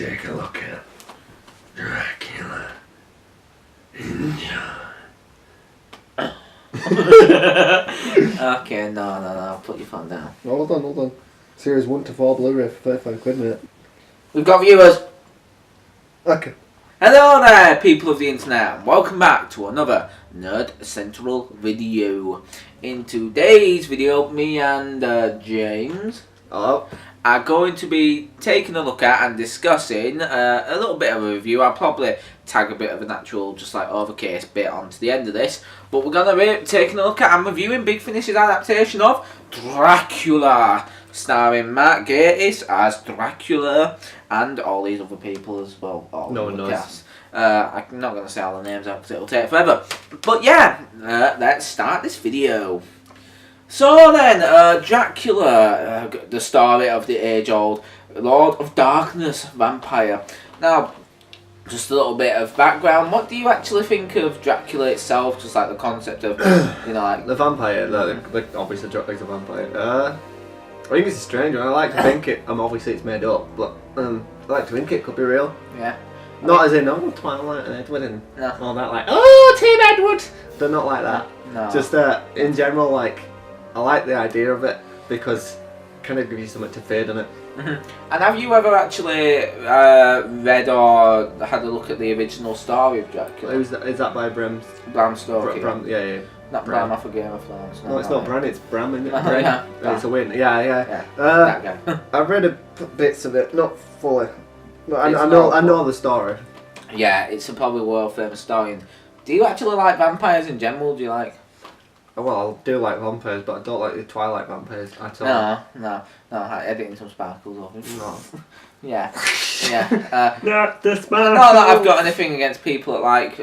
take a look at Dracula. Enjoy. Okay, no, put your phone down. No, hold on. Series 1 to 4 Blu-ray for £35, mate. We've got viewers. Okay. Hello there, people of the internet, and welcome back to another Nerd Central video. In today's video, me and James are going to be taking a look at and discussing a little bit of a review. I'll probably tag a bit of an actual, just like overcase bit onto the end of this, but we're going to be taking a look at and reviewing Big Finish's adaptation of Dracula, starring Mark Gatiss as Dracula and all these other people as well. No one knows. Cast. I'm not going to say all the names out because it'll take forever. But yeah, let's start this video. So then, Dracula, the story of the age-old Lord of Darkness vampire. Now, just a little bit of background. What do you actually think of Dracula itself? Just like the concept of, you know, like... The vampire, like obviously Dracula's a vampire. I think it's strange. I like to think it, obviously it's made up, but I like to think it could be real. Yeah. Not as in, oh, Twilight and Edward and no. all that, like, oh, Team Edward! They're not like that. No. Just, in general, like, I like the idea of it because it kind of gives you something to feed on it. And have you ever actually read or had a look at the original story of Dracula? Is that by Bram Stoker? Yeah. Not Bram off of Game of Thrones. No, it's not Bran, it's Bram, isn't it? Oh, yeah. It's a win. Yeah. That guy. I've read bits of it, not fully. I know the story. Yeah, it's a probably world famous story. Do you actually like vampires in general? Do you like? Well, I do like vampires, but I don't like the Twilight vampires at all. No. Editing some sparkles off it. No. Yeah. Not the sparkles. Not that I've got anything against people that like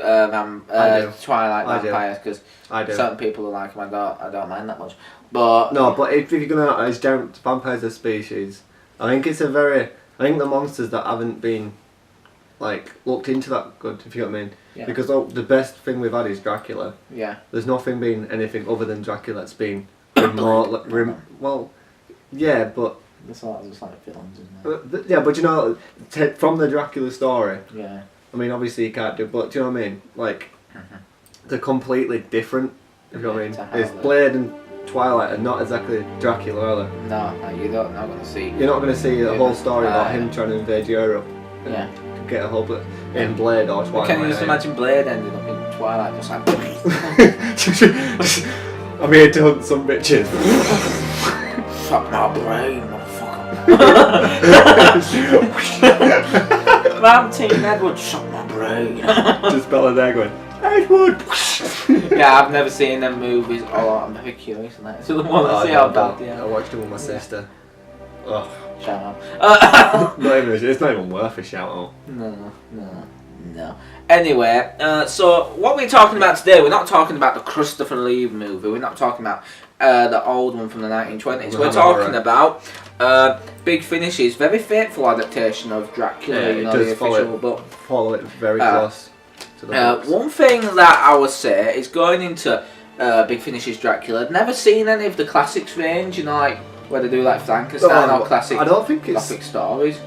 Twilight vampires, because certain people who like them, I don't mind that much. But no, but if you're gonna analyse vampires as species, I think the monsters that haven't been like looked into that good, if you know what I mean. Yeah. Because the best thing we've had is Dracula. Yeah. There's nothing been anything other than Dracula that's been more well, yeah, but it's like films, isn't it? yeah, but you know, from the Dracula story. Yeah. I mean, obviously you can't do, but do you know what I mean? Like, they're completely different. If you know what I mean? It's Blade and Twilight are not exactly Dracula, are they? No, you're not going to see. You're not going to see a whole story about him trying to invade Europe. Yeah. Get a hold of it in Blade or Twilight. Can you just imagine Blade ending up in Twilight, just like... I'm here to hunt some bitches. Fuck my brain, motherfucker. I'm Team Edward, suck my brain. Just Bella there going, Edward. Yeah, I've never seen them movies. Oh, I'm very curious on that. So I want to see how bad they are. I watched them with my sister. Ugh. Shout out. It's not even worth a shout out. No. Anyway, so what we're talking about today, we're not talking about the Christopher Lee movie. We're not talking about the old one from the 1920s. We're talking about Big Finish's very faithful adaptation of Dracula. Yeah, you know, the official book. Follow it very close to the books. One thing that I would say is going into Big Finish's Dracula, I'd never seen any of the classics range, you know, like where they do like Frankenstein or classic Gothic stories.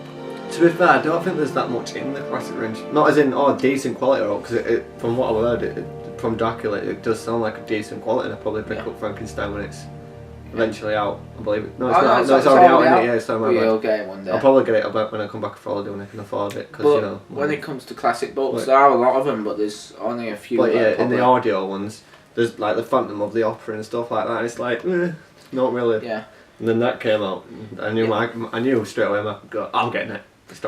To be fair, I don't think there's that much in the classic range. Not as in, decent quality, because from what I've heard, from Dracula, it does sound like a decent quality, and I'll probably pick up Frankenstein when it's eventually out, I believe it. No, it's not. No, it's already out, isn't it? Yeah, so we'll get it one day. I'll probably get it when I come back from holiday when I can afford it, because, you know. When it comes to classic books, there are a lot of them, but there's only a few. But yeah, in the audio ones, there's like the Phantom of the Opera and stuff like that, and it's like, not really. Yeah. And then that came out, I knew straight away, I'm getting it.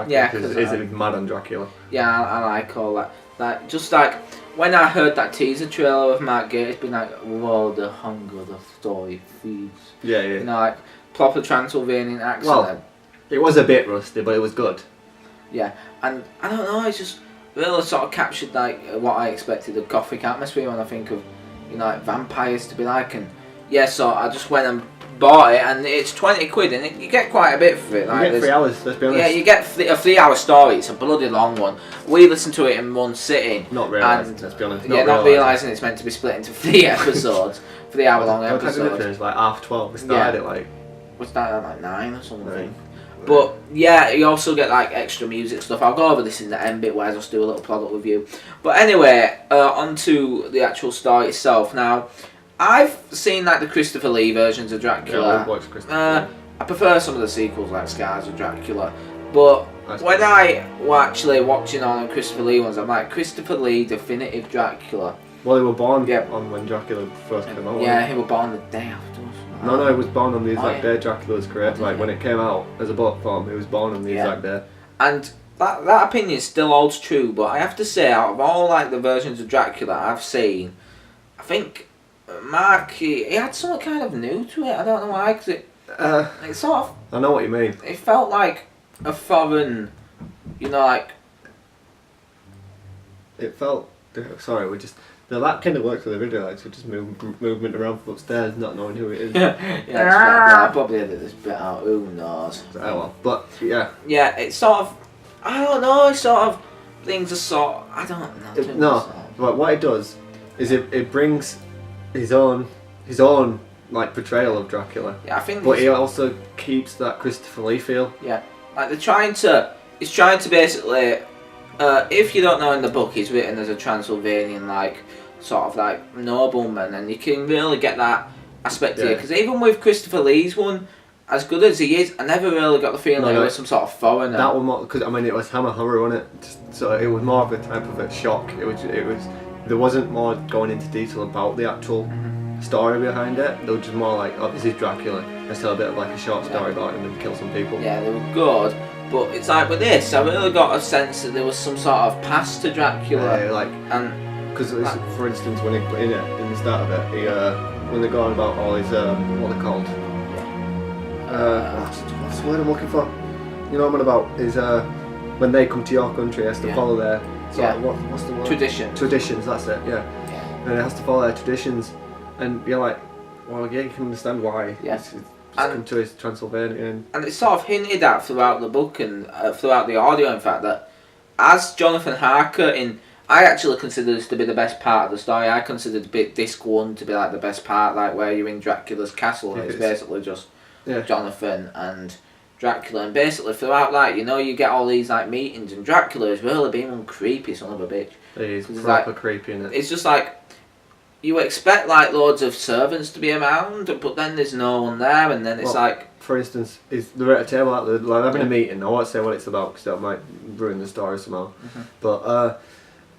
Yeah, because it's mad on Dracula. Yeah, I like all that. Like, just like when I heard that teaser trailer of Mark Gatiss being like, "Whoa, the hunger the story feeds." Yeah. You know, like proper Transylvanian accent. Well, it was a bit rusty, but it was good. Yeah, and I don't know, it's just really sort of captured like what I expected, the gothic atmosphere when I think of, you know, like vampires to be like, and yeah, so I just went and bought it, and it's 20 quid, and you get quite a bit for it. Like, you get 3 hours, let's be honest. Yeah, you get a 3-hour story. It's a bloody long one. We listened to it in one sitting. Not realising, let's be honest. Not realising it's meant to be split into 3 episodes, 3-hour long episodes. It was like 12:30. We started at like... We started at like 9 or something. But yeah, you also get like extra music stuff. I'll go over this in the end bit where I just do a little product review. But anyway, on to the actual story itself. Now, I've seen like the Christopher Lee versions of Dracula. Yeah, I've watched Christopher Lee. I prefer some of the sequels like Skies of Dracula. But when I were actually watching all the Christopher Lee ones, I'm like, Christopher Lee definitive Dracula. Well, he was born on when Dracula first came out. Yeah, he was born the day after. No, he was born on the exact day Dracula was created. Like when it came out as a book form, he was born on the exact day. And that opinion still holds true. But I have to say, out of all like the versions of Dracula I've seen, I think Mark he had something kind of new to it. I don't know why, because it sort of. I know what you mean. It felt like a foreign, like. It felt. Sorry, we just. Now that kind of works with the video, like, so just movement around from upstairs, not knowing who it is. I'll probably edit this bit out, who knows. Oh well, but yeah. Yeah, it's sort of, I don't know, it's sort of, things are sort of, I don't know. But what it does is it brings his own like portrayal of Dracula. Yeah, I think. But he also keeps that Christopher Lee feel. Yeah, like he's trying to basically, if you don't know, in the book he's written as a Transylvanian like sort of like nobleman, and you can really get that aspect here, because even with Christopher Lee's one, as good as he is, I never really got the feeling he was some sort of foreigner. That one more, because I mean it was Hammer horror, wasn't it? So it was more of a type of a shock. It was there wasn't more going into detail about the actual story behind it. They were just more like, oh, this is Dracula. Let's tell a bit of like a short story about him and kill some people. Yeah, they were good. But it's like with this, I really got a sense that there was some sort of past to Dracula. Yeah, like, and because for instance, when in the start of it, he when they're going about all his what they're called, what's the word I'm looking for? You know what I'm on about? Is when they come to your country, he has to follow their what's the word? Traditions. That's it. Yeah. And it has to follow their traditions, and you're like, well, yeah, you can understand why. Yes. Come to his Transylvania, and it's sort of hinted at throughout the book and throughout the audio, in fact, that as Jonathan Harker I actually consider this to be the best part of the story. I consider disc 1 to be like the best part, like where you're in Dracula's castle and it's basically just Jonathan and Dracula, and basically throughout that, you get all these like meetings, and Dracula is really being one creepy son of a bitch. He's proper creepy, isn't it? It's just like, you expect like loads of servants to be around, but then there's no one there, and then it's like. For instance, they're at a table out there, like having a meeting. I won't say what it's about because that might ruin the story somehow. But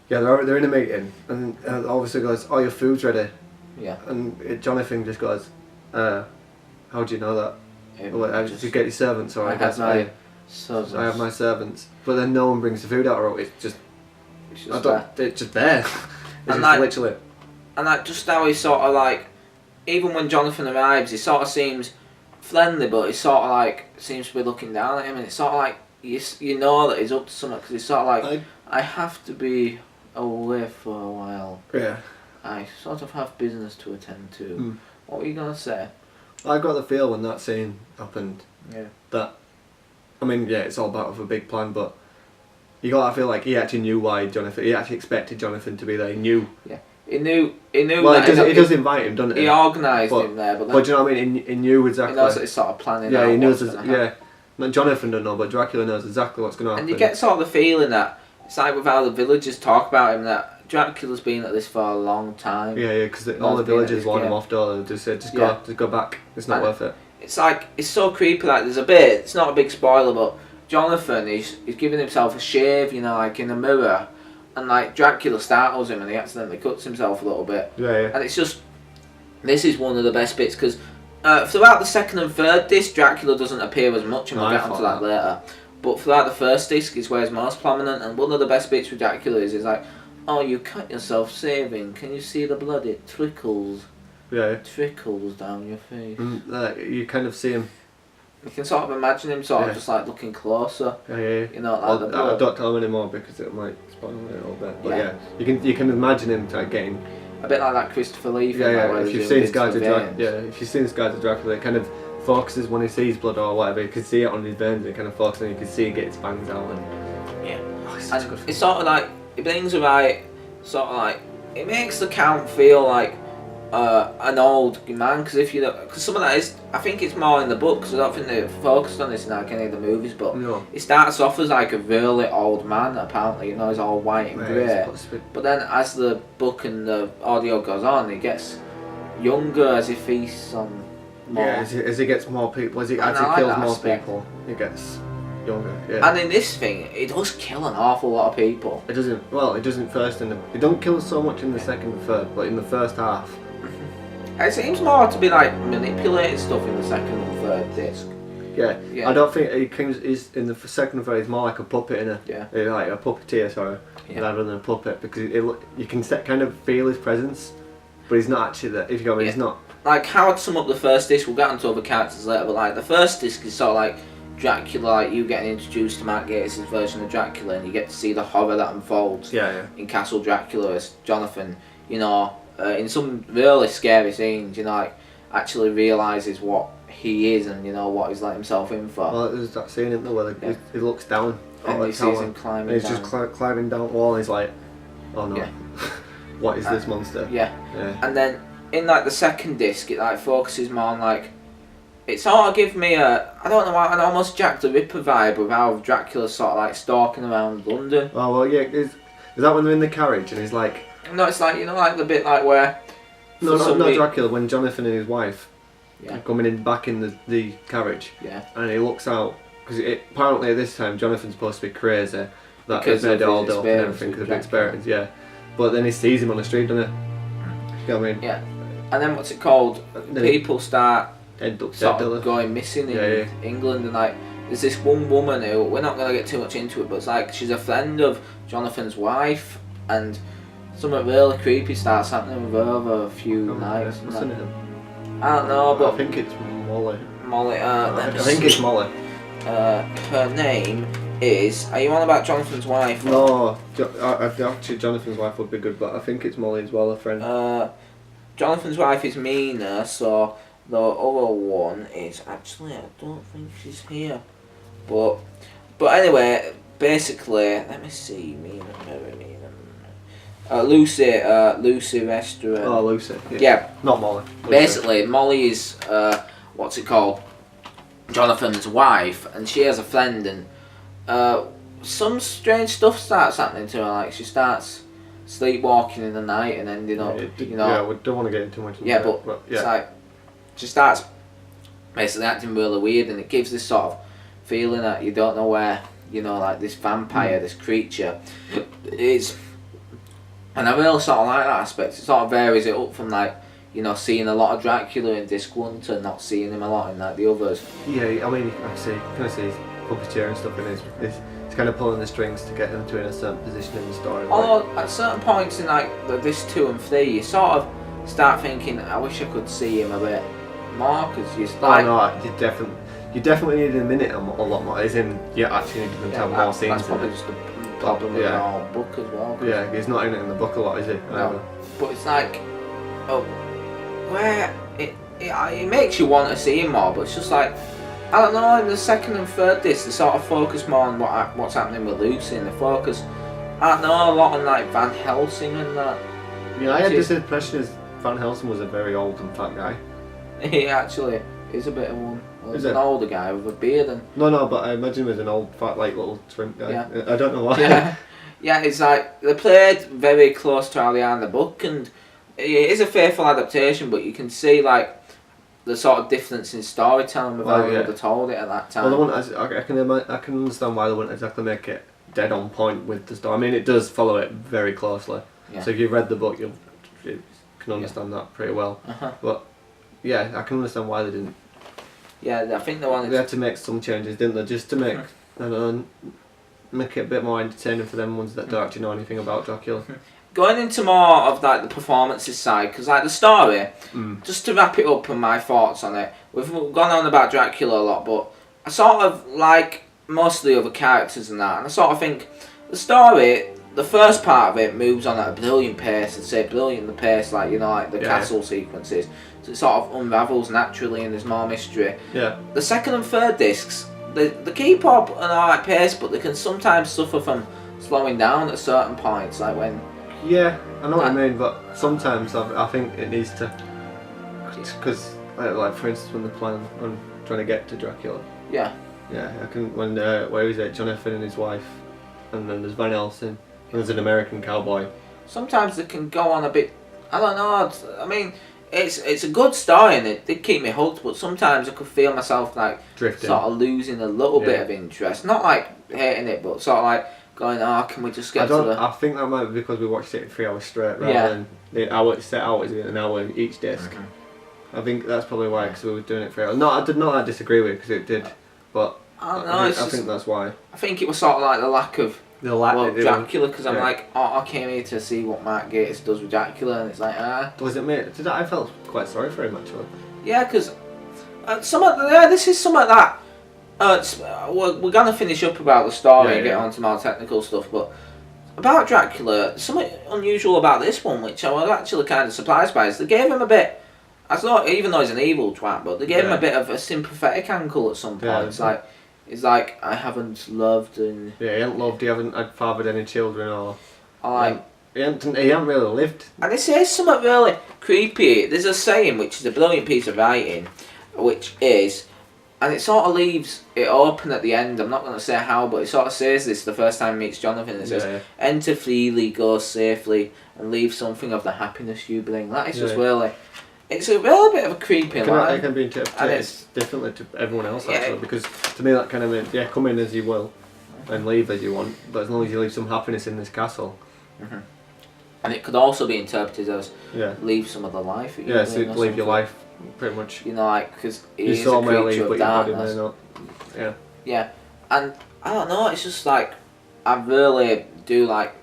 they're in a meeting, and obviously goes, "Oh, your food's ready." Yeah. And Jonathan just goes, "How do you know that? Did you get your servants?" Or I have my servants. But then no one brings the food out, or it's just there. It's just there. It's just like, literally. And like just how he sort of like, even when Jonathan arrives, he sort of seems friendly, but he sort of like seems to be looking down at him, and it's sort of like you know that he's up to something, because he's sort of like, I have to be away for a while. Yeah. I sort of have business to attend to. What were you gonna say? I got the feel when that scene happened. Yeah. That. I mean, yeah, it's all part of a big plan, but you got to feel like he actually knew why Jonathan. He actually expected Jonathan to be there. He knew. Yeah. He knew. Well, it does invite him, doesn't it? He organised him there, but do you know what I mean? He knew exactly. He knows that he's sort of planning. Yeah, he knows. Jonathan don't know, but Dracula knows exactly what's going to happen. And you get sort of the feeling that it's like with how the villagers talk about him, that Dracula's been at this for a long time. Yeah, because all the villagers want him off, don't they? Just say, just go back. It's not worth it. It's like, it's so creepy. Like, there's a bit. It's not a big spoiler, but Jonathan, he's giving himself a shave, like in a mirror. And like Dracula startles him and he accidentally cuts himself a little bit. Yeah. And it's just, this is one of the best bits, because throughout the second and third disc, Dracula doesn't appear as much, and we'll get onto that later. But throughout the first disc is where he's most prominent, and one of the best bits with Dracula is like, oh, you cut yourself shaving. Can you see the blood? It trickles. Yeah. It trickles down your face. You kind of see him. You can sort of imagine him sort of just like looking closer. Yeah. Like the blood. I don't tell him anymore because it might spoil it a little bit. But you can imagine him like getting a bit like that Christopher Lee thing. If you've seen Skies of Dracula, it kind of focuses when he sees blood or whatever. You can see it on his veins. It kind of focuses, and you can see it get its bangs out. It's such a good film. It's sort of like, it brings it right. Sort of like, it makes the Count feel like an old man, because some of that is, I think it's more in the book, because I don't think they focused on this in like any of the movies, but it starts off as like a really old man, apparently, he's all white and grey, but then as the book and the audio goes on, he gets younger as he feasts on more. Yeah, as he gets more people, as he kills more people, he gets younger. Yeah. And in this thing, it does kill an awful lot of people. It doesn't. Well, it doesn't first in the. It don't kill so much in the second and third, but in the first half. It seems more to be like manipulating stuff in the second and third disc. Yeah. I don't think he's in the second and third. He's more like a puppet like a puppeteer, rather than a puppet, because you can kind of feel his presence, but he's not actually there. If you go, he's not. Like how I'd sum up the first disc. We'll get onto other characters later, but like the first disc is sort of like Dracula, like you getting introduced to Mark Gatiss' version of Dracula, and you get to see the horror that unfolds in Castle Dracula as Jonathan, in some really scary scenes, like actually realises what he is and what he's let himself in for. Well, there's that scene in there where he looks down and he sees him climbing down. He's just climbing down the wall and he's like, oh no, what is this monster? Yeah. And then in like the second disc, it like focuses more on like, it sort of gives me I don't know, an almost Jack the Ripper vibe with how Dracula's sort of like stalking around London. Oh well, yeah. Is that when they're in the carriage and he's like? No, it's like like the bit like where. No, not Dracula. When Jonathan and his wife are coming back in the carriage. Yeah. And he looks out because apparently at this time Jonathan's supposed to be crazy. That has made it all up and everything because of the experience. Yeah. But then he sees him on the street, doesn't he? You know what I mean? Yeah. And then what's it called? People start going missing in England, and like there's this one woman who, we're not going to get too much into it, but it's like she's a friend of Jonathan's wife, and something really creepy starts happening with her over a few nights. What's her name? I don't know, but I think it's Molly. I think it's Molly. Her name is. Are you on about Jonathan's wife? No, actually Jonathan's wife would be good, but I think it's Molly as well, a friend. Jonathan's wife is Mina, so the other one is actually, I don't think she's here, but anyway, basically, let me see, Mina, Lucy Restaurant. Oh, Lucy. Yeah. Not Molly. Lucy. Basically, Molly is what's it called? Jonathan's wife, and she has a friend, and some strange stuff starts happening to her. Like she starts sleepwalking in the night and ending up, Yeah, we don't want to get into too much. But it's like she starts basically acting really weird, and it gives this sort of feeling that you don't know where, like this vampire, this creature is. And I really sort of like that aspect. It sort of varies it up from like, seeing a lot of Dracula in disc 1 to not seeing him a lot in like the others. Yeah, I mean, I kind of see puppeteer and stuff in it. It's kind of pulling the strings to get them to in a certain position in the story. Although at certain points in like this 2 and 3, you sort of start thinking, I wish I could see him a bit more, because you like. Oh no, you definitely need a minute a lot more. As in, you actually need them to have more scenes. That's probably just the problem with our book as well. Yeah, he's not in it in the book a lot, is he? No, but it's like, where it makes you want to see him more, but it's just like, I don't know, in the second and third disc, they sort of focus more on what's happening with Lucy, and they focus, I don't know, a lot on like Van Helsing and that. Yeah, I had this impression as Van Helsing was a very old and fat guy. He actually is a bit of one. Well, he's an older guy with a beard and. No, but I imagine he was an old, fat, like little shrimp guy. Yeah. I don't know why. Yeah, it's like they played very close to how they are in the book, and it is a faithful adaptation, but you can see like the sort of difference in storytelling with how they would have told it at that time. Well, I can understand why they wouldn't exactly make it dead on point with the story. I mean, it does follow it very closely. Yeah. So if you've read the book, you can understand that pretty well. But yeah, I can understand why they didn't. Yeah, I think they had to make some changes, didn't they? Just to make, make it a bit more entertaining for them ones that don't actually know anything about Dracula. Going into more of like the performances side, because like the story, just to wrap it up and my thoughts on it, we've gone on about Dracula a lot, but I sort of like most of the other characters and that, and I sort of think the story, the first part of it moves on at a brilliant pace, I'd say brilliant the pace, like like the castle sequences, so it sort of unravels naturally and there's more mystery. Yeah. The second and third discs, they keep up an alright pace, but they can sometimes suffer from slowing down at certain points, like when Yeah, I know what you mean, but sometimes I think it needs to, because like for instance when they're planning on trying to get to Dracula. Yeah. Yeah, I can when where is it? Jonathan and his wife, and then there's Van Helsing, and there's an American cowboy. Sometimes it can go on a bit. I don't know. I mean, it's a good story and it did keep me hooked, but sometimes I could feel myself like Drifting. sort of losing a little bit of interest. Not like hating it, but sort of like going, oh, can we just get to the... I think that might be because we watched it 3 hours straight rather than the hour set out as an hour each disc. I think that's probably why, because we were doing it 3 hours. No, I did not disagree with it because it did, but I don't know. I think that's why. I think it was sort of like the lack of Dracula, because I'm yeah. like, oh, I came here to see what Mark Gatiss does with Dracula, and it's like, Was it me? I felt quite sorry for him actually. Yeah, because this is some of that. We're gonna finish up about the story and get on to more technical stuff, but about Dracula, something unusual about this one, which I was actually kind of surprised by, is they gave him a bit. Even though he's an evil twat, but they gave him a bit of a sympathetic angle at some point. Yeah, it's like I haven't loved and he hasn't loved. He haven't fathered any children or like he hasn't really lived. And it says something really creepy. There's a saying which is a brilliant piece of writing, which is, and it sort of leaves it open at the end. I'm not going to say how, but it sort of says this the first time he meets Jonathan. It says, "Enter freely, go safely, and leave something of the happiness you bring." That is just really. It's a real bit of a creepy line. It can be interpreted differently to everyone else actually, because to me that kind of means, come in as you will and leave as you want, but as long as you leave some happiness in this castle. And it could also be interpreted as leave some of the life. So leave your life, pretty much. You know, like, because he is soul a may creature leave, of darkness. Yeah, and I don't know. It's just like I do like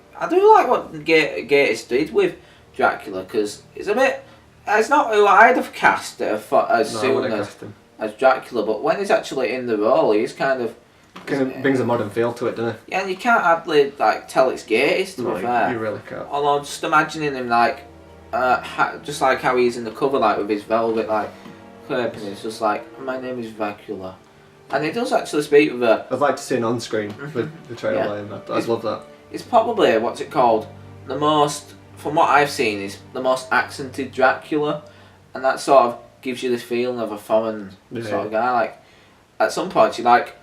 what Gatiss did with Dracula, because it's a bit. It's not who I'd have cast as soon as Dracula, but when he's actually in the role, he's kind of brings a modern feel to it, doesn't it? Yeah, and you can't hardly tell it's Gatiss, to be fair. You really can't. Although just imagining him just like how he's in the cover, like with his velvet cape, and it's just like, my name is Dracula, and he does actually speak with a. I'd like to see an on-screen with the trailer in that. I'd love that. It's probably what's it called, the most. From what I've seen, is the most accented Dracula, and that sort of gives you this feeling of a foreign sort of guy. Like, at some point, you're like,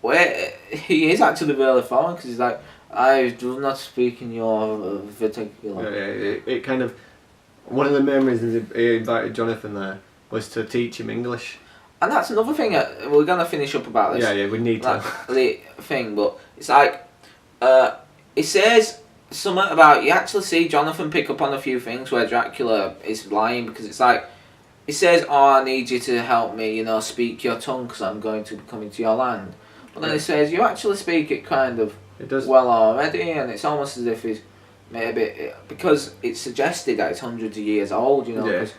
wait, he is actually really foreign, because he's like, I do not speak in your vernacular. It kind of, one of the main reasons he invited Jonathan there was to teach him English. And that's another thing, we're going to finish up about this. Yeah, we need to. The thing, but it's like, it says something about, you actually see Jonathan pick up on a few things where Dracula is lying, because it's like, he says, oh, I need you to help me, speak your tongue, because I'm going to be coming to your land. But then he says, you actually speak it kind of well already, and it's almost as if he's maybe, because it's suggested that it's hundreds of years old, because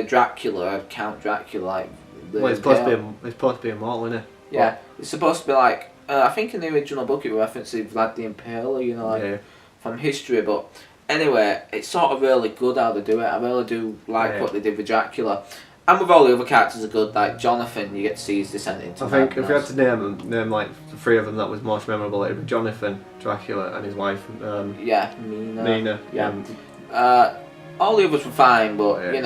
Dracula, Count Dracula, it's supposed to be immortal, isn't it? Yeah, it's supposed to be like, I think in the original book it references Vlad the Impaler, from history, but anyway, it's sort of really good how they do it. I really do like what they did with Dracula. And with all the other characters are good, like Jonathan, you get to see his descent into I think if you had to name like the 3 of them that was most memorable, it would be Jonathan, Dracula, and his wife. Mina. All the others were fine, but they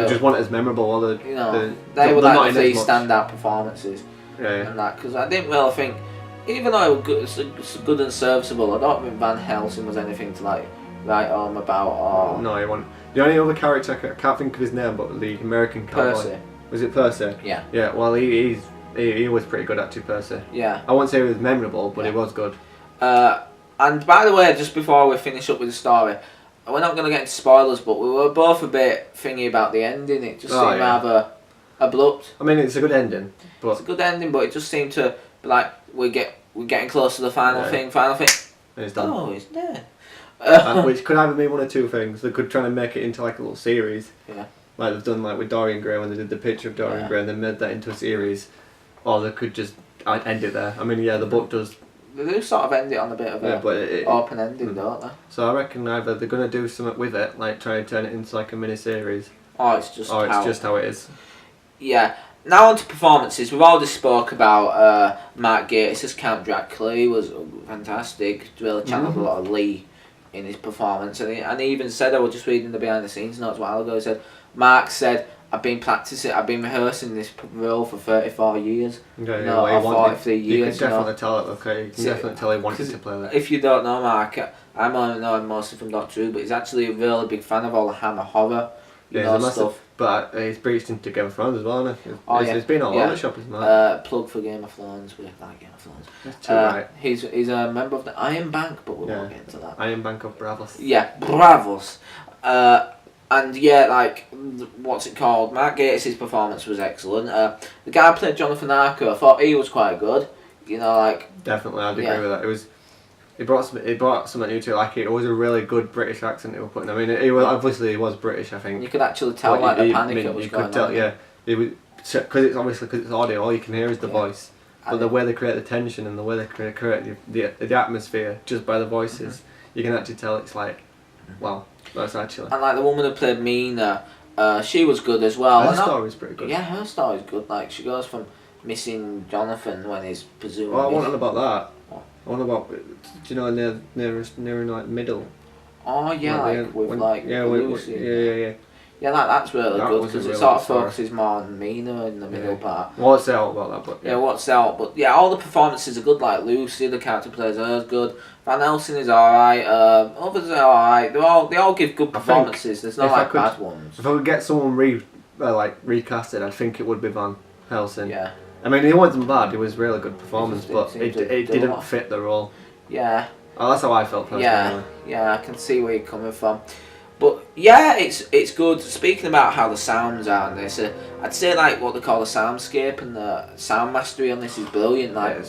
just weren't as memorable. They were like the standout performances. And that, because I didn't really think, even though it was good and serviceable, I don't think Van Helsing was anything to write home about. Or no, he wasn't. The only other character, I can't think of his name, but the American cowboy. Percy. Was it Percy? Yeah. Yeah, well he was pretty good actually, Percy. Yeah. I won't say he was memorable, but he was good. And by the way, just before we finish up with the story, we're not going to get into spoilers, but we were both a bit thingy about the ending. It just seemed rather abrupt. I mean, it's a good ending. But it's a good ending, but it just seemed to be like, we're getting close to the final thing. And it's done. Oh, he's dead. Which could either mean one of 2 things. They could try and make it into like a little series. Yeah. Like they've done with Dorian Gray when they did the picture of Dorian Gray and then made that into a series. Or they could just end it there. I mean, the book does. They do sort of end it on a bit of an open ending, don't they? So I reckon either they're going to do something with it, like try and turn it into like a mini-series. Or it's just how it is. Yeah. Now on to performances. We've already spoke about Mark Gatiss as Count Dracula. He was fantastic. Really channeled a lot of Lee in his performance, and he even said, I was just reading the behind the scenes notes a while ago. He said, Mark said, I've been rehearsing this role for 34 years. Yeah, or 43 years. You can definitely tell it. Okay, you can definitely tell he wanted to play that. If you don't know Mark, I only know him mostly from Doctor Who, but he's actually a really big fan of all the Hammer horror. Stuff. But he's breached into Game of Thrones as well, hasn't he? He's been all over the shop, isn't he? Plug for Game of Thrones. We like Game of Thrones. That's too right. He's a member of the Iron Bank, but we won't get into that. Iron Bank of Bravos. Yeah, Bravos. And yeah, like, what's it called? Mark Gatiss' performance was excellent. The guy who played Jonathan Archer, I thought he was quite good. You know, like... Definitely, I'd agree with that. It was... He brought something new to it. Like, it was a really good British accent he was putting. I mean, he was British, I think. You could actually tell, like, the panic that was going on. Yeah, because it's audio. All you can hear is the voice. But the way they create the tension and the way they create the atmosphere just by the voices, you can actually tell it's like, wow, that's actually. And like the woman who played Mina, she was good as well. Her story's pretty good. Yeah, her story's good. Like, she goes from missing Jonathan when he's presumably. Oh, I want to know about that. I want about, do you know, near like middle. Oh yeah, Lucy. Yeah. Yeah, that's really good because it sort of focuses more on Mina in the middle part. What's the out about that? But what's out? But yeah, all the performances are good. Like Lucy, the character plays her is good. Van Helsing is alright. Others are alright. They all give good performances. There's no bad ones. If I could get someone recasted, I think it would be Van Helsing. Yeah. I mean, he wasn't bad. It was really good performance, but it didn't fit the role. Yeah. Oh, that's how I felt personally. Yeah, I can see where you're coming from. But yeah, it's good. Speaking about how the sounds are in this, I'd say like what they call the soundscape and the sound mastery on this is brilliant. Like,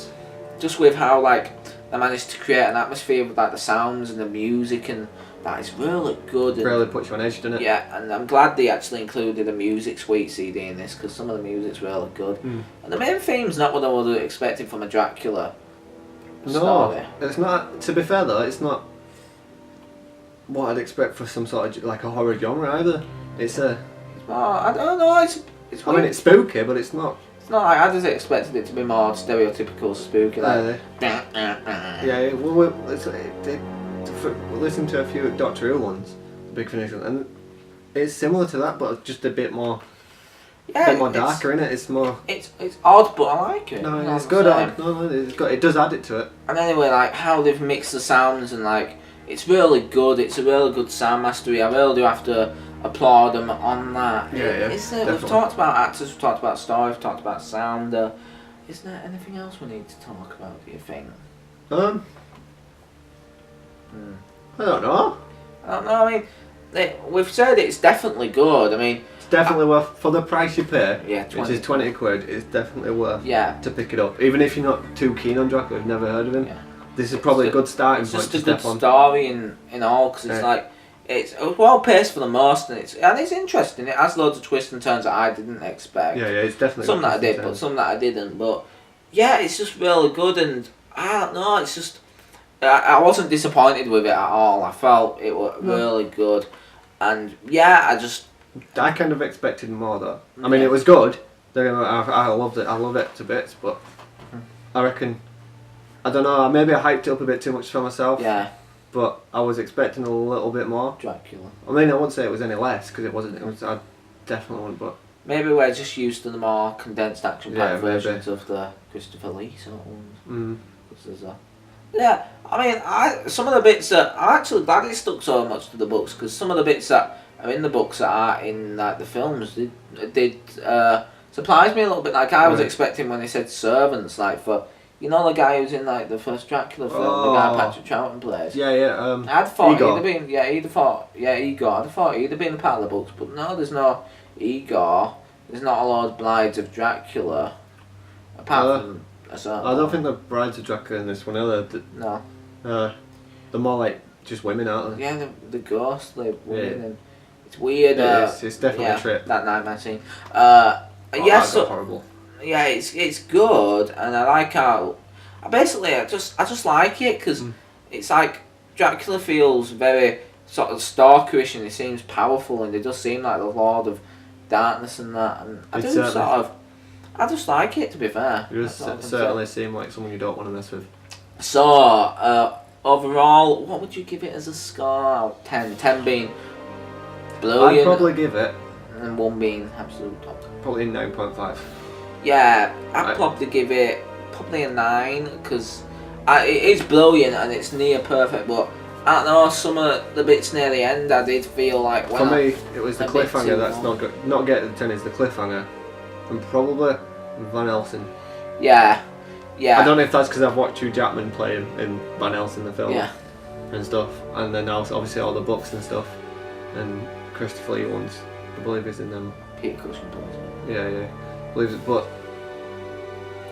just with how like they managed to create an atmosphere with like the sounds and the music, and that is really good. It really puts you on edge, doesn't it? Yeah, and I'm glad they actually included a music suite CD in this because some of the music's really good. And the main theme's not what I would have expected from a Dracula story. It's not. To be fair though, it's not what I'd expect for some sort of like a horror genre either. It's a. I don't know. It's. I mean, it's spooky, but it's not. It's not like I just expected it to be more stereotypical spooky. Like, yeah. Well, listen to a few Doctor Who ones, Big Finish, and it's similar to that, but just a bit more. Yeah, a bit more darker, innit? It's more. It's odd, but I like it. No, it's good. It does add it to it. And anyway, like how they've mixed the sounds and like. It's really good. It's a really good sound mastery. I really do have to applaud them on that. Yeah. We've talked about actors, we've talked about story, we've talked about sound. Is there anything else we need to talk about, do you think? I don't know. I mean, we've said it's definitely good. I mean, it's definitely worth, for the price you pay, which is 20 quid, it's definitely worth to pick it up. Even if you're not too keen on Dracula, you've never heard of him. Yeah. This is probably a good starting point. It's just a good story in all, because it's like it's well paced for the most, and it's interesting. It has loads of twists and turns that I didn't expect. Yeah, it's definitely some that I did, but some that I didn't. But yeah, it's just really good, and I don't know. It's just I wasn't disappointed with it at all. I felt it was really good, and yeah, I kind of expected more though. I mean, it was good. I loved it. I loved it to bits, but I reckon. I don't know, maybe I hyped it up a bit too much for myself. Yeah. But I was expecting a little bit more. Dracula. I mean, I wouldn't say it was any less, because it wasn't. I definitely wouldn't, but. Maybe we're just used to the more condensed action-packed versions of the Christopher Lee sort of ones. Yeah, I mean, some of the bits that... I'm actually glad it stuck so much to the books, because some of the bits that are in the books that are in like the films did surprise me a little bit. Like, I was expecting when they said servants, like for... You know the guy who's in like the first Dracula film, the guy Patrick Troughton plays. Yeah. I'd thought Igor. Igor. Igor. I'd thought he'd have been a part of the books, but no, there's no Igor. There's not a lot of Brides of Dracula, apart from a certain. I don't think the Brides of Dracula in this one either. No. They're more like just women, aren't they? Yeah, the ghostly women. And it's weird. It's definitely a trip. That nightmare scene. That's horrible. Yeah, it's good, and I like how. I just like it because it's like Dracula feels very sort of stalkerish, and he seems powerful, and he does seem like the Lord of Darkness and that. And I just like it, to be fair. You just certainly seem like someone you don't want to mess with. So overall, what would you give it as a score out of 10? 10 being brilliant. I'd probably give it. And 1 being absolute top. Probably 9.5. Yeah, I'd probably give it probably a 9 because it is brilliant and it's near perfect, but I don't know, some of the bits near the end I did feel like, well, for me, it was the cliffhanger that's not good. Not getting the 10 is the cliffhanger, and probably Van Helsing. Yeah. I don't know if that's because I've watched Hugh Jackman play in Van Helsing the film and stuff, and then obviously all the books and stuff, and Christopher Lee ones, I believe is in them. Peter Cushing plays it. Yeah, I believe it, but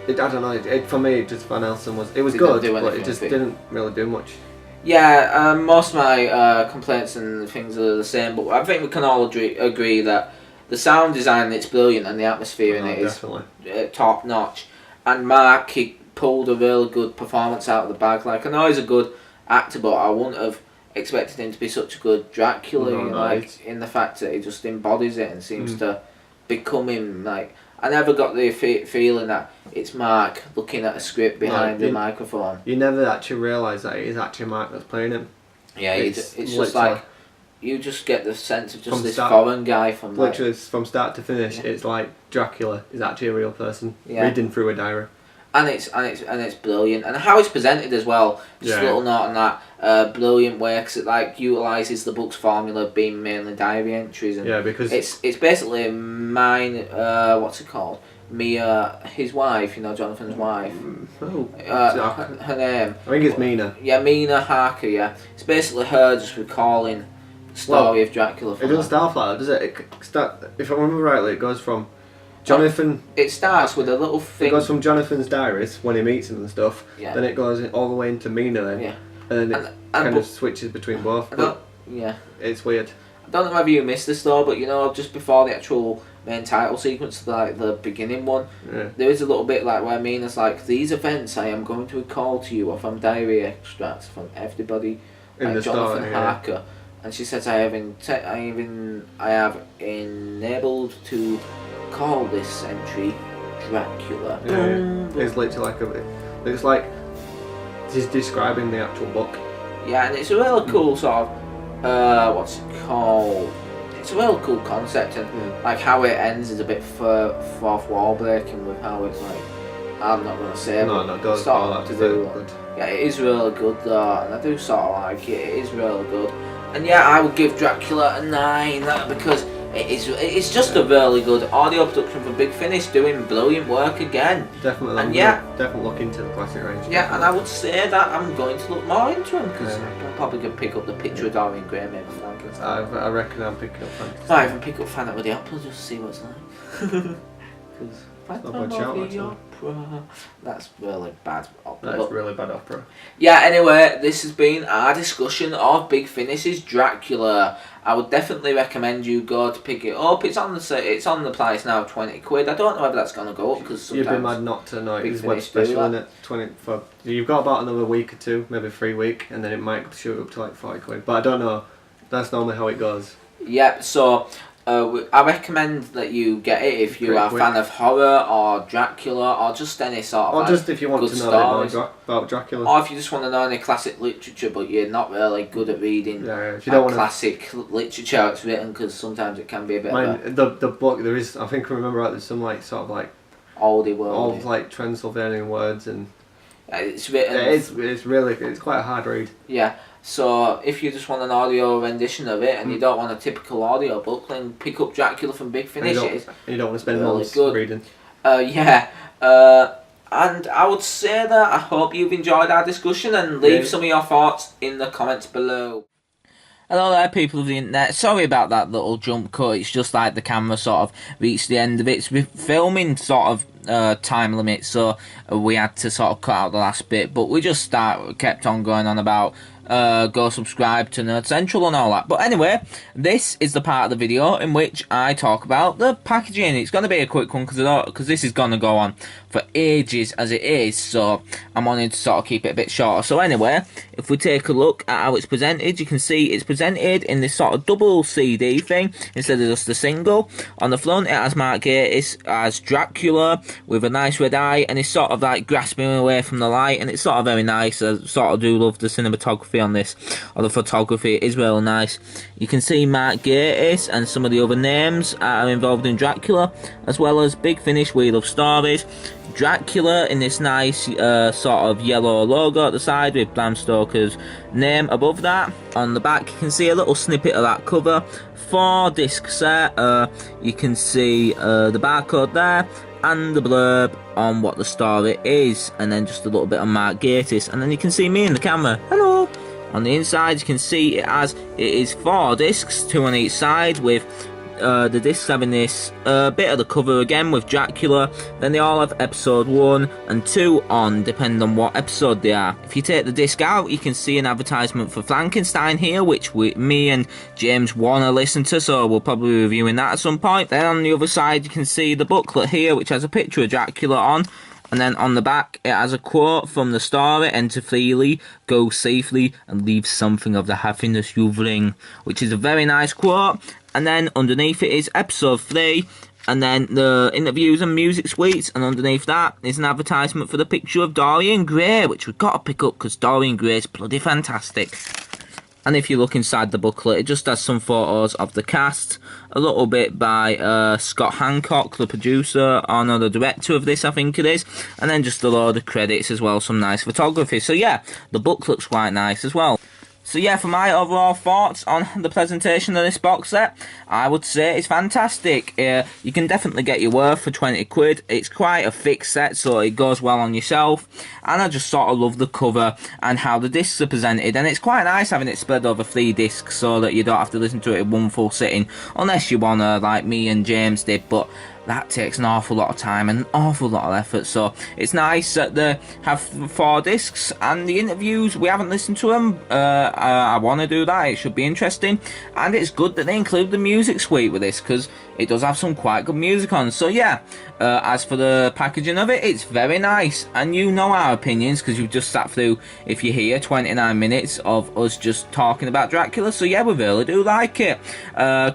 I don't know. For me, just Van Helsing was good, but it just didn't really do much. Yeah, most of my complaints and things are the same, but I think we can all agree that the sound design, it's brilliant, and the atmosphere in it is top notch. And Mark, he pulled a really good performance out of the bag. Like, I know he's a good actor, but I wouldn't have expected him to be such a good Dracula. In the fact that he just embodies it and seems to become him. Like, I never got the feeling that it's Mark looking at a script behind the microphone. You never actually realise that it is actually Mark that's playing him. Yeah, it's just like, you just get the sense of just this foreign guy from literally from start to finish. It's like Dracula is actually a real person reading through a diary. And it's brilliant, and how it's presented as well. Just a little note on that, brilliant way, because it like utilises the book's formula being mainly diary entries, and because it's basically mine. What's it called? Mia, his wife. You know, Jonathan's wife. Her name. I think it's Mina. Yeah, Mina Harker. Yeah, it's basically her just recalling the story of Dracula. It doesn't start off like that, does it? If I remember rightly, it goes from Jonathan. It starts with a little thing. It goes from Jonathan's diaries when he meets him and stuff. Yeah. Then it goes all the way into Mina then. Yeah. And then it kind of switches between both. It's weird. I don't know whether you missed this though, but you know, just before the actual main title sequence, like the beginning one, there is a little bit like where Mina's like, "These events I am going to recall to you are from diary extracts from everybody in the Jonathan story, Harker." And she says, I have enabled to call this entry Dracula. It's literally it's like he's describing the actual book. Yeah, and it's a real cool sort of what's it called? It's a real cool concept, and like how it ends is a bit fourth wall breaking with how it's like. I'm not gonna say it. No, don't start to do good. Yeah, it is really good though, and I do sort of like it. It is really good. And yeah, I would give Dracula a 9 because it's just a really good audio production for Big Finish, doing brilliant work again. Definitely. And definitely look into the classic range. Yeah, and I would say that I'm going to look more into them because I'm probably going to pick up the Picture of Dorian Gray, maybe Frankenstein. I reckon I'm picking up Frankenstein. Might even pick up Phantom of the Opera just to see what's like. Because Phantom of the Opera. That's really bad opera. That's really bad opera. Yeah, anyway, this has been our discussion of Big Finish's Dracula. I would definitely recommend you go to pick it up. It's on the price now, £20. I don't know whether that's going to go up because sometimes you'd be mad not to know it's web special in it. You've got about another week or two, maybe 3 weeks, and then it might shoot up to like £40. But I don't know. That's normally how it goes. Yep. So. I recommend that you get it if you are a fan of horror or Dracula or just any sort of or just if you want to know about Dracula. Or if you just want to know any classic literature but you're not really good at reading if you don't classic literature it's written, because sometimes it can be a bit the book, there is, I think I remember right, there's some like sort of like oldie world, old like Transylvanian words, and it's written. It's quite a hard read. Yeah. So if you just want an audio rendition of it and you don't want a typical audio book, then pick up Dracula from Big Finish. You don't want to spend months reading. And I would say that I hope you've enjoyed our discussion, and leave some of your thoughts in the comments below. Hello there, people of the internet. Sorry about that little jump cut. It's just like the camera sort of reached the end of its filming sort of time limit, so we had to sort of cut out the last bit. But we just kept on going on about go subscribe to Nerd Central and all that. But anyway, this is the part of the video in which I talk about the packaging. It's going to be a quick one because this is going to go on for ages as it is, so I'm wanting to sort of keep it a bit shorter. So anyway, if we take a look at how it's presented, you can see it's presented in this sort of double CD thing instead of just a single. On the front, it has Mark Gatiss as Dracula with a nice red eye, and he's sort of like grasping away from the light, and it's sort of very nice. I sort of do love the cinematography on this, or the photography. It is real nice. You can see Mark Gatiss and some of the other names are involved in Dracula, as well as Big Finish, Wheel of Stories, Dracula in this nice sort of yellow logo at the side with Bram Stoker's name above that. On the back you can see a little snippet of that cover. 4-disc set. You can see the barcode there and the blurb on what the story is, and then just a little bit on Mark Gatiss, and then you can see me in the camera. Hello! On the inside you can see it is 4 discs, 2 on each side, with the discs having this bit of the cover again with Dracula. Then they all have episode 1 and 2 on, depending on what episode they are. If you take the disc out, you can see an advertisement for Frankenstein here, which me and James want to listen to, so we'll probably be reviewing that at some point. Then on the other side you can see the booklet here, which has a picture of Dracula on. And then on the back, it has a quote from the story: "Enter freely, go safely, and leave something of the happiness you bring," which is a very nice quote. And then underneath it is episode 3, and then the interviews and music suites, and underneath that is an advertisement for the picture of Dorian Gray, which we've got to pick up because Dorian Gray is bloody fantastic. And if you look inside the booklet, it just has some photos of the cast, a little bit by Scott Hancock, the producer, or no, the director of this, I think it is, and then just a load of credits as well, some nice photography. So yeah, the book looks quite nice as well. So yeah, for my overall thoughts on the presentation of this box set, I would say it's fantastic. You can definitely get your worth for 20 quid. It's quite a thick set, so it goes well on yourself. And I just sort of love the cover and how the discs are presented. And it's quite nice having it spread over 3 discs so that you don't have to listen to it in one full sitting. Unless you want to, like me and James did, but that takes an awful lot of time and an awful lot of effort. So it's nice that they have 4 discs, and the interviews, we haven't listened to them. I want to do that, it should be interesting. And it's good that they include the music suite with this, because it does have some quite good music on. So yeah, as for the packaging of it, it's very nice, and you know our opinions because you've just sat through, if you're here, 29 minutes of us just talking about Dracula. So yeah, we really do like it.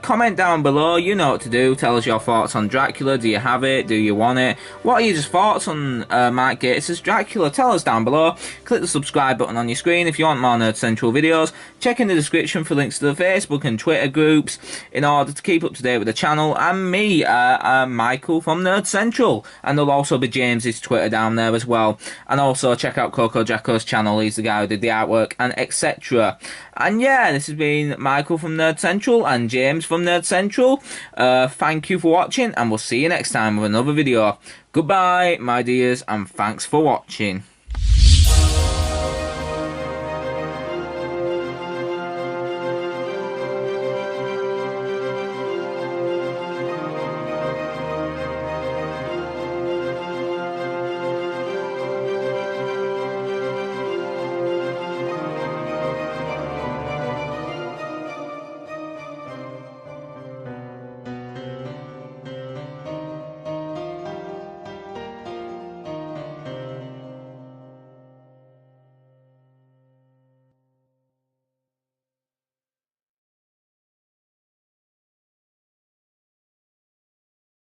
Comment down below, you know what to do. Tell us your thoughts on Dracula. Do you have it? Do you want it? What are your just thoughts on Mark Gatiss' Dracula? Tell us down below. Click the subscribe button on your screen if you want more Nerd Central videos. Check in the description for links to the Facebook and Twitter groups in order to keep up to date with the channel and me, Michael from Nerd Central, and there'll also be James's Twitter down there as well. And also check out Coco Jacko's channel. He's the guy who did the artwork and etc. And yeah, this has been Michael from Nerd Central and James from Nerd Central. Thank you for watching, and we'll see you next time with another video. Goodbye, my dears, and thanks for watching.